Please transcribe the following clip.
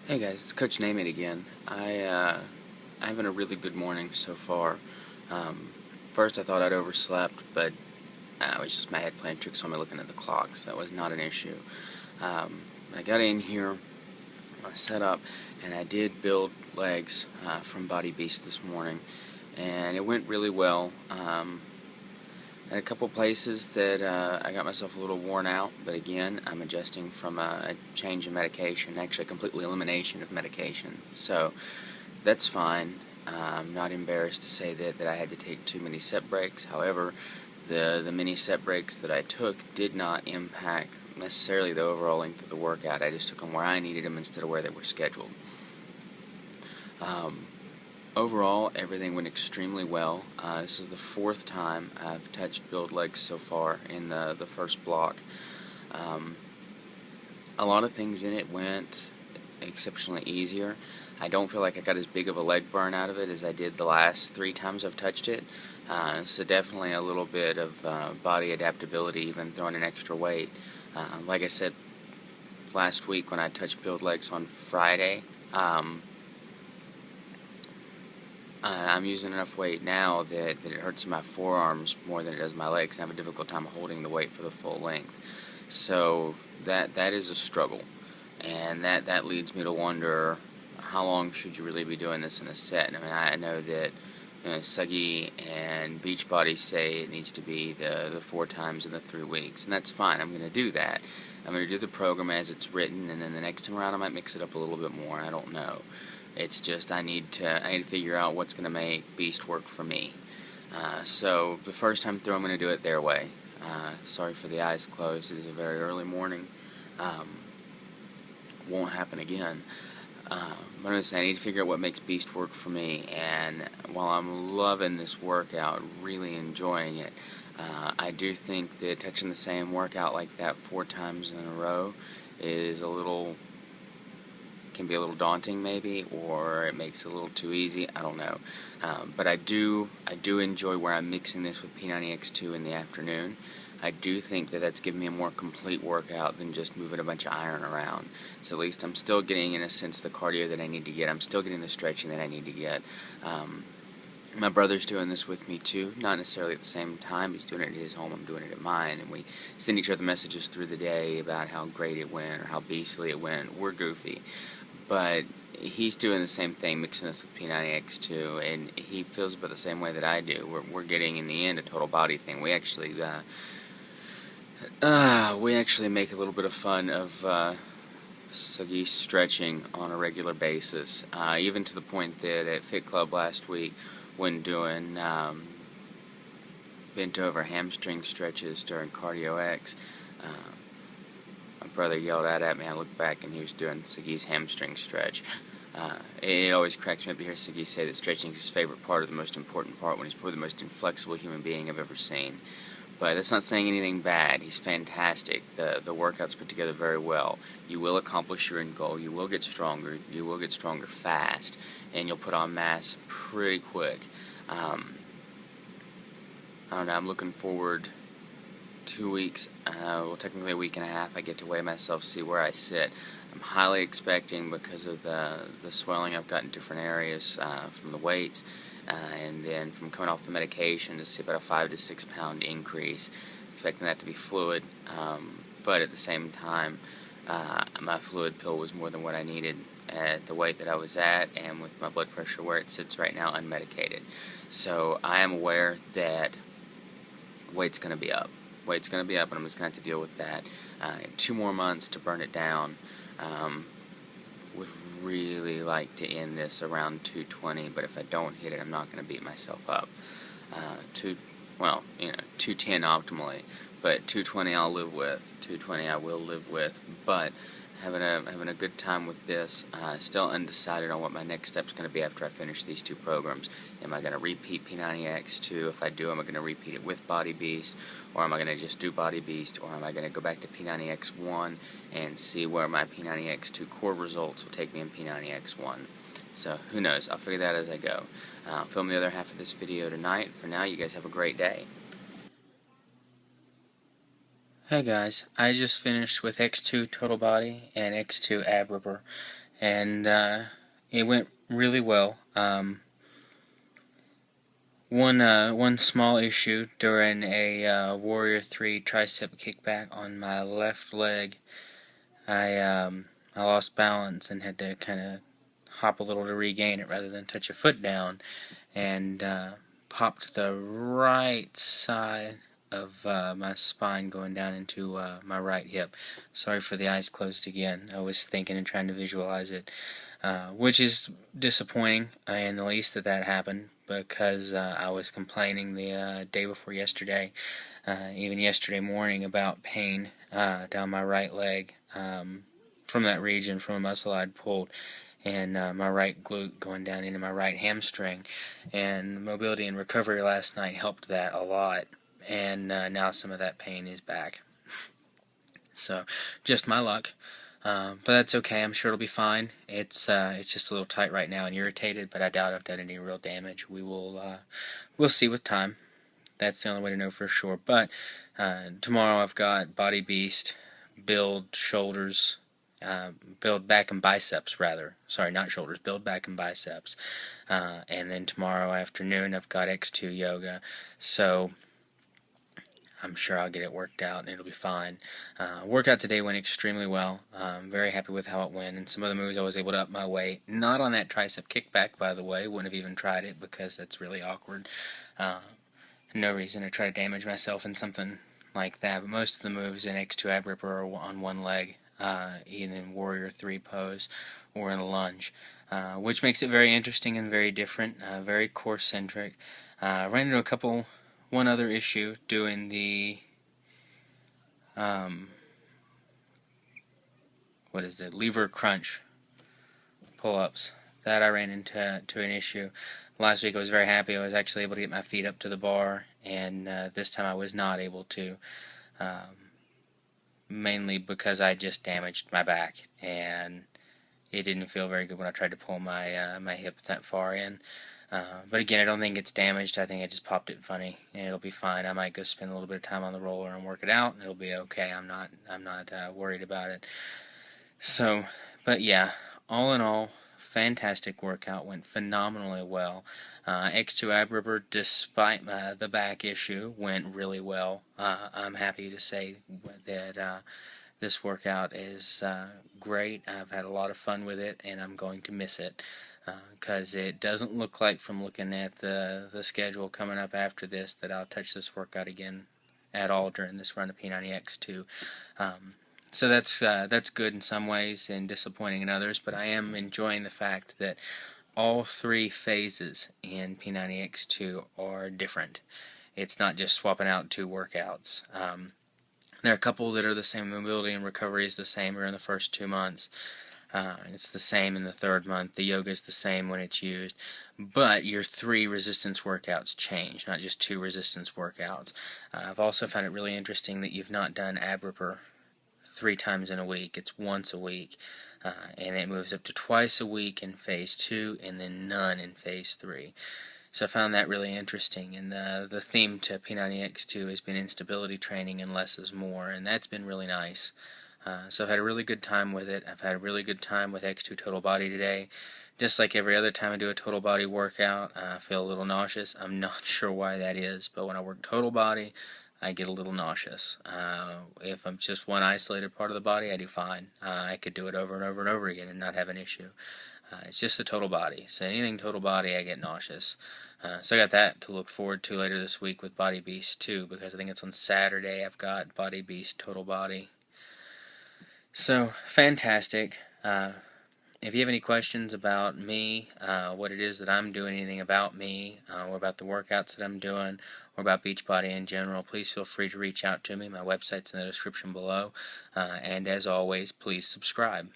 Hey guys, it's Coach Neimad again. I'm having a really good morning so far. Um, First I thought I'd overslept, but it was just my head playing tricks on me looking at the clock, so that was not an issue. I got in here, I set up, and I did build legs from Body Beast this morning, and it went really well. At a couple places that I got myself a little worn out, but again, I'm adjusting from a change in medication, actually a complete elimination of medication. So that's fine. I'm not embarrassed to say that I had to take too many set breaks. However, the many set breaks that I took did not impact necessarily the overall length of the workout. I just took them where I needed them instead of where they were scheduled. Um, Overall, everything went extremely well. This is the fourth time I've touched build legs so far in the first block. Um, a lot of things in it went exceptionally easier. I don't feel like I got as big of a leg burn out of it as I did the last 3 times I've touched it. So definitely a little bit of body adaptability, even throwing an extra weight. Like I said last week when I touched build legs on Friday, I'm using enough weight now that it hurts my forearms more than it does my legs, and I have a difficult time holding the weight for the full length. So that is a struggle, and that leads me to wonder, how long should you really be doing this in a set? I mean, I know that Suggy and Beachbody say it needs to be the 4 times in the 3 weeks, and that's fine. I'm going to do that. I'm going to do the program as it's written, and then the next time around I might mix it up a little bit more. I don't know. It's just I need to figure out what's going to make Beast work for me. So the first time through, I'm going to do it their way. Sorry for the eyes closed. It is a very early morning. Won't happen again. But I'm going to say I need to figure out what makes Beast work for me. And while I'm loving this workout, really enjoying it, I do think that touching the same workout like that 4 times in a row is can be a little daunting maybe, or it makes it a little too easy. I don't know. But I do enjoy where I'm mixing this with P90X2 in the afternoon. I do think that that's giving me a more complete workout than just moving a bunch of iron around. So at least I'm still getting, in a sense, the cardio that I need to get. I'm still getting the stretching that I need to get. My brother's doing this with me too, not necessarily at the same time. He's doing it at his home, I'm doing it at mine, and we send each other messages through the day about how great it went or how beastly it went. We're goofy. But he's doing the same thing, mixing us with P90X2, and he feels about the same way that I do. We're getting, in the end, a total body thing. We actually make a little bit of fun of Suggy stretching on a regular basis, even to the point that at Fit Club last week, when doing bent over hamstring stretches during Cardio X, my brother yelled out at me. I looked back and he was doing Suggy's hamstring stretch. It always cracks me up to hear Suggy say that stretching is his favorite part, or the most important part, when he's probably the most inflexible human being I've ever seen. But that's not saying anything bad. He's fantastic. The workout's put together very well. You will accomplish your end goal. You will get stronger. You will get stronger fast, and you'll put on mass pretty quick. I don't know. I'm looking forward 2 weeks, well, technically a week and a half. I get to weigh myself, see where I sit. I'm highly expecting, because of the swelling I've got in different areas from the weights, and then from coming off the medication, to see about a 5 to 6 pound increase. Expecting that to be fluid, but at the same time, my fluid pill was more than what I needed at the weight that I was at, and with my blood pressure where it sits right now, unmedicated. So I am aware that weight's going to be up. Weight's going to be up, and I'm just going to have to deal with that. 2 more months to burn it down. Would really like to end this around 220, but if I don't hit it, I'm not going to beat myself up. 210 optimally, but 220 I'll live with. 220 I will live with, but having a good time with this. Still undecided on what my next step's going to be after I finish these 2 programs. Am I going to repeat P90X2? If I do, am I going to repeat it with Body Beast, or am I going to just do Body Beast, or am I going to go back to P90X1 and see where my P90X2 core results will take me in P90X1? So who knows? I'll figure that as I go. I'll film the other half of this video tonight. For now, you guys have a great day. Hey guys, I just finished with X2 Total Body and X2 Ab Ripper, and it went really well. One small issue during a Warrior 3 tricep kickback on my left leg. I lost balance and had to kind of hop a little to regain it rather than touch a foot down, and popped the right side of my spine going down into my right hip. Sorry for the eyes closed again. I was thinking and trying to visualize it, which is disappointing in the least that happened, because I was complaining the day before yesterday, even yesterday morning, about pain down my right leg from that region, from a muscle I'd pulled, and my right glute going down into my right hamstring. And mobility and recovery last night helped that a lot, and now some of that pain is back. So, just my luck. But that's okay. I'm sure it'll be fine. It's just a little tight right now and irritated, but I doubt I've done any real damage. We'll see with time. That's the only way to know for sure. But tomorrow I've got Body Beast, build shoulders, build back and biceps rather. Sorry, not shoulders. Build back and biceps. And then tomorrow afternoon I've got X2 yoga. So I'm sure I'll get it worked out and it'll be fine. Workout today went extremely well. I'm very happy with how it went, and some of the moves I was able to up my weight. Not on that tricep kickback, by the way. Wouldn't have even tried it because that's really awkward. No reason to try to damage myself in something like that. But most of the moves in X2 ab ripper are on one leg, either in Warrior 3 pose or in a lunge, which makes it very interesting and very different, very core centric. Ran into one other issue doing the lever crunch pull-ups. That I ran into an issue. Last week I was very happy I was actually able to get my feet up to the bar, and this time I was not able to, mainly because I just damaged my back, and it didn't feel very good when I tried to pull my my hip that far in. But again, I don't think it's damaged. I think I just popped it funny, and it'll be fine. I might go spend a little bit of time on the roller and work it out, and it'll be okay. I'm not worried about it. So, but yeah, all in all, fantastic workout. Went phenomenally well. X2 ab ripper, despite the back issue, went really well. I'm happy to say that this workout is great. I've had a lot of fun with it, and I'm going to miss it, because it doesn't look like, from looking at the schedule coming up after this, that I'll touch this workout again at all during this run of P90X2. So that's good in some ways and disappointing in others, but I am enjoying the fact that all three phases in P90X2 are different. It's not just swapping out two workouts. There are a couple that are the same. Mobility and recovery is the same in the first 2 months. It's the same in the third month. The yoga is the same when it's used, but your 3 resistance workouts change, not just 2 resistance workouts. I've also found it really interesting that you've not done ab ripper 3 times in a week. It's once a week, and it moves up to twice a week in phase 2 and then none in phase 3. So I found that really interesting, and the theme to P90X2 has been instability training and less is more, and that's been really nice. So I've had a really good time with it. I've had a really good time with X2 Total Body today. Just like every other time I do a total body workout, I feel a little nauseous. I'm not sure why that is, but when I work total body, I get a little nauseous. If I'm just one isolated part of the body, I do fine. I could do it over and over and over again and not have an issue. It's just the total body. So anything total body, I get nauseous. So I got that to look forward to later this week with Body Beast too, because I think it's on Saturday I've got Body Beast Total Body. So, fantastic. If you have any questions about me, what it is that I'm doing, anything about me, or about the workouts that I'm doing, or about Beachbody in general, please feel free to reach out to me. My website's in the description below. And as always, please subscribe.